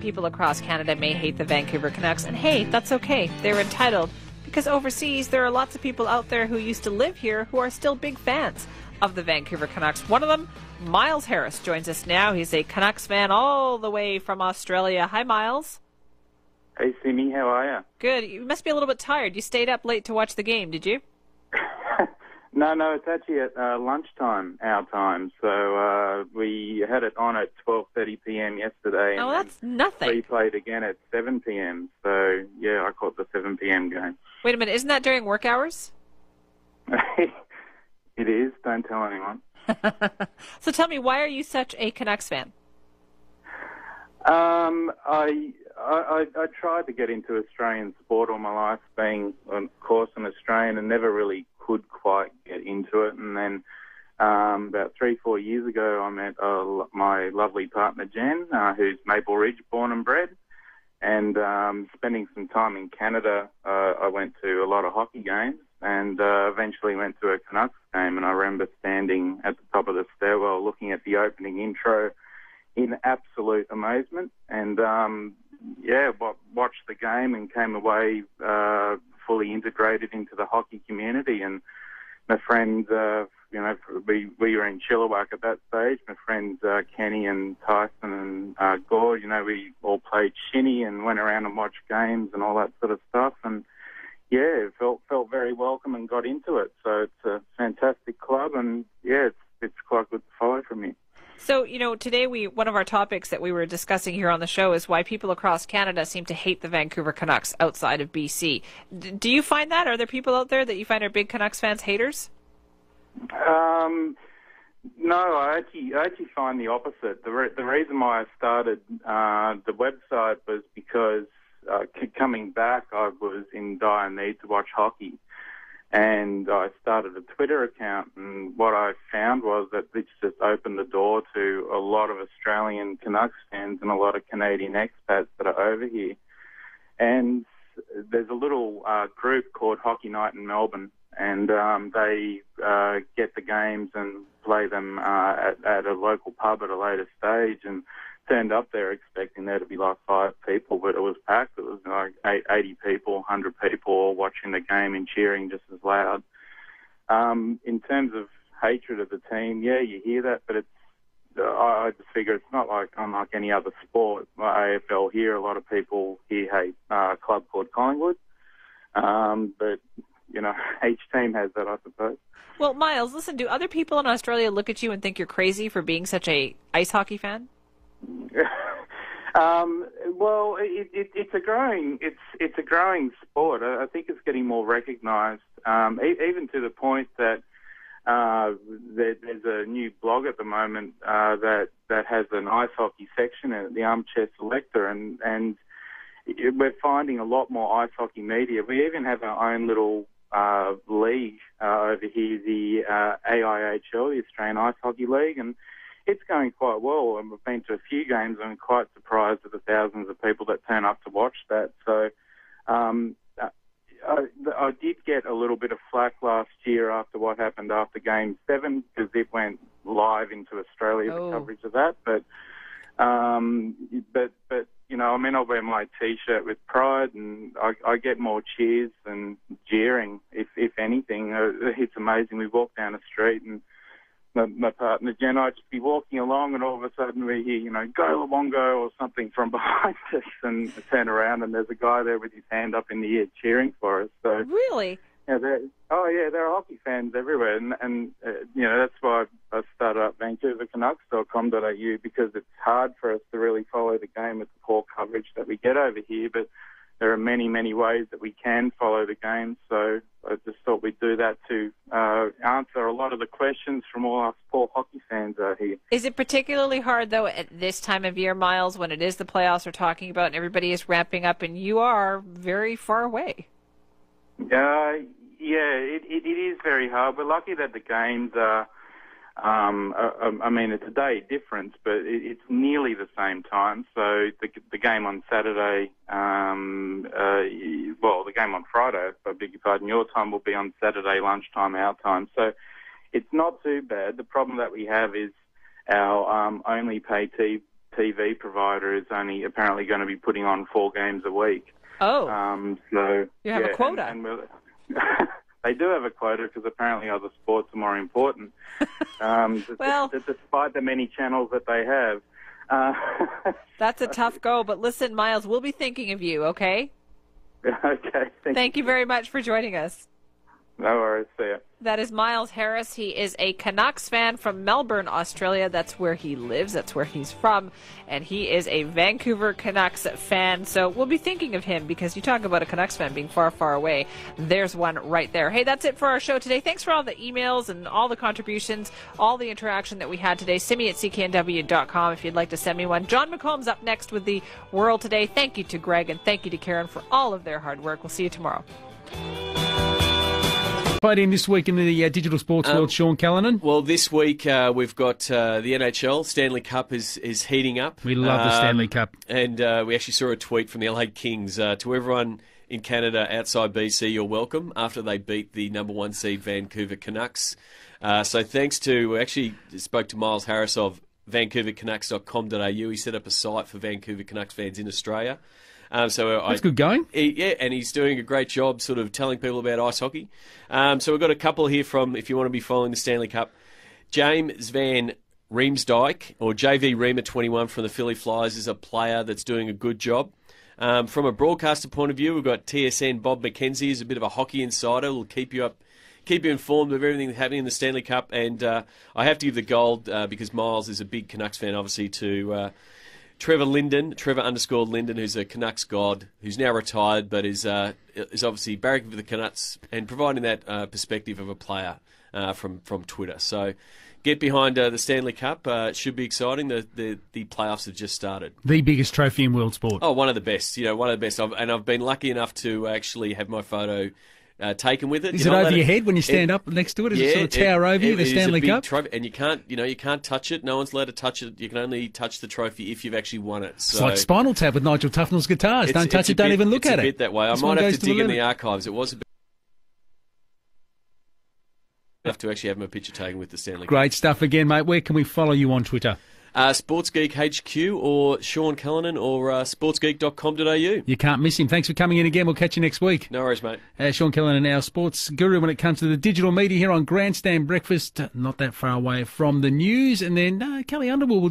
People across Canada may hate the Vancouver Canucks, and hey, that's okay. They're entitled, because overseas there are lots of people out there who used to live here who are still big fans of the Vancouver Canucks. One of them, Myles Harris, joins us now. He's a Canucks fan all the way from Australia. Hi, Myles. Hey, Simi, how are you? Good. You must be a little bit tired. You stayed up late to watch the game, did you? No, it's actually at lunchtime, our time. So we had it on at 12:30 p.m. yesterday. Oh, and that's nothing. replayed again at 7 p.m. So, yeah, I caught the 7 p.m. game. Wait a minute. Isn't that during work hours? It is. Don't tell anyone. So tell me, why are you such a Canucks fan? I tried to get into Australian sport all my life, being, of course, an Australian, and never really could quite get into it. And then about 3-4 years ago, I met my lovely partner, Jen, who's Maple Ridge born and bred. And spending some time in Canada, I went to a lot of hockey games and eventually went to a Canucks game. And I remember standing at the top of the stairwell looking at the opening intro in absolute amazement, and watched the game and came away fully integrated into the hockey community. And my friends, we were in Chilliwack at that stage. My friends Kenny and Tyson and Gord, we all played shinny and went around and watched games and all that sort of stuff. And yeah, felt very welcome and got into it. So it's a fantastic club, and yeah, it's quite good to follow from here. So, today one of our topics that we were discussing here on the show is why people across Canada seem to hate the Vancouver Canucks outside of BC. Do you find that? Are there people out there that you find are big Canucks fans haters? No, I actually find the opposite. The reason why I started the website was because coming back, I was in dire need to watch hockey. And I started a Twitter account, and what I found was that this just opened the door to a lot of Australian Canucks fans and a lot of Canadian expats that are over here. And there's a little group called Hockey Night in Melbourne, and they get the games and play them at a local pub at a later stage. And turned up there expecting there to be like 5 people, but it was packed. It was like 80 people, 100 people all watching the game and cheering just as loud. In terms of hatred of the team, yeah, you hear that, but I just figure it's not like unlike any other sport. Like AFL here, a lot of people here hate a club called Collingwood. But, each team has that, I suppose. Well, Myles, listen, do other people in Australia look at you and think you're crazy for being such a ice hockey fan? Well, it's a growing sport. I think it's getting more recognised, even to the point that there's a new blog at the moment that has an ice hockey section in it, the Armchair Selector, and we're finding a lot more ice hockey media. We even have our own little league over here, the AIHL, the Australian Ice Hockey League, and it's going quite well, and we've been to a few games, and I'm quite surprised at the thousands of people that turn up to watch that. So I did get a little bit of flack last year after what happened after Game 7, because it went live into Australia, the coverage of that. But I'll wear my T-shirt with pride, and I get more cheers and jeering, if anything. It's amazing. We walk down the street, and my partner Jen, I'd just be walking along, and all of a sudden we hear, go Luongo or something from behind us, and I turn around and there's a guy there with his hand up in the air cheering for us. So really, yeah, there are hockey fans everywhere, and that's why I started up VancouverCanucks.com.au, because it's hard for us to really follow the game with the poor coverage that we get over here, but there are many, many ways that we can follow the game, so I just thought we'd do that to answer a lot of the questions from all us poor hockey fans out here. Is it particularly hard, though, at this time of year, Myles, when it is the playoffs we're talking about and everybody is ramping up and you are very far away? Yeah, it is very hard. We're lucky that the games are it's a day difference, but it's nearly the same time. So the game on Saturday, the game on Friday, I beg your pardon, your time will be on Saturday lunchtime, our time. So it's not too bad. The problem that we have is our only pay TV provider is only apparently going to be putting on 4 games a week. Oh. So you have a quota. And they do have a quota because apparently other sports are more important. Well, despite the many channels that they have. That's a tough go, but listen, Myles, we'll be thinking of you, okay? Okay. Thank you very much for joining us. No worries. See ya. That is Myles Harris. He is a Canucks fan from Melbourne, Australia. That's where he lives. That's where he's from. And he is a Vancouver Canucks fan. So we'll be thinking of him because you talk about a Canucks fan being far, far away. There's one right there. Hey, that's it for our show today. Thanks for all the emails and all the contributions, all the interaction that we had today. Send me at cknw.com if you'd like to send me one. John McComb's up next with the World Today. Thank you to Greg and thank you to Karen for all of their hard work. We'll see you tomorrow. Played in this week in the digital sports world, Sean Callanan. Well, this week we've got the NHL. Stanley Cup is heating up. We love the Stanley Cup. And we actually saw a tweet from the LA Kings. To everyone in Canada outside BC, you're welcome after they beat the number 1 seed Vancouver Canucks. So thanks to, we actually spoke to Myles Harris of vancouvercanucks.com.au. He set up a site for Vancouver Canucks fans in Australia. That's good going. Yeah, and he's doing a great job sort of telling people about ice hockey. So we've got a couple here from, if you want to be following the Stanley Cup, James Van Riemsdyk, or JV Riemer 21 from the Philly Flyers, is a player that's doing a good job. From a broadcaster point of view, we've got TSN Bob McKenzie, who's a bit of a hockey insider. Will keep you informed of everything that's happening in the Stanley Cup. And I have to give the gold, because Myles is a big Canucks fan, obviously, to Trevor _Linden, who's a Canucks god, who's now retired, but is obviously barracking for the Canucks and providing that perspective of a player from Twitter. So get behind the Stanley Cup. It should be exciting. The playoffs have just started. The biggest trophy in world sport. Oh, one of the best. One of the best. I've been lucky enough to actually have my photo taken with it. Is it over your head when you stand up next to it? Is it sort of tower over you, the Stanley Cup? Trophy, and you can't touch it. No one's allowed to touch it. You can only touch the trophy if you've actually won it. So it's like Spinal Tap with Nigel Tufnell's guitars. Don't touch it, don't even look at it. It's a bit that way. I might have to dig in the archives. It was a bit. I have to actually have my picture taken with the Stanley Cup. Great stuff again, mate. Where can we follow you on Twitter? SportsGeek HQ or Sean Callanan or sportsgeek.com.au. You can't miss him. Thanks for coming in again. We'll catch you next week. No worries, mate. Sean Callanan, our sports guru when it comes to the digital media here on Grandstand Breakfast. Not that far away from the news. And then Kelly Underwood will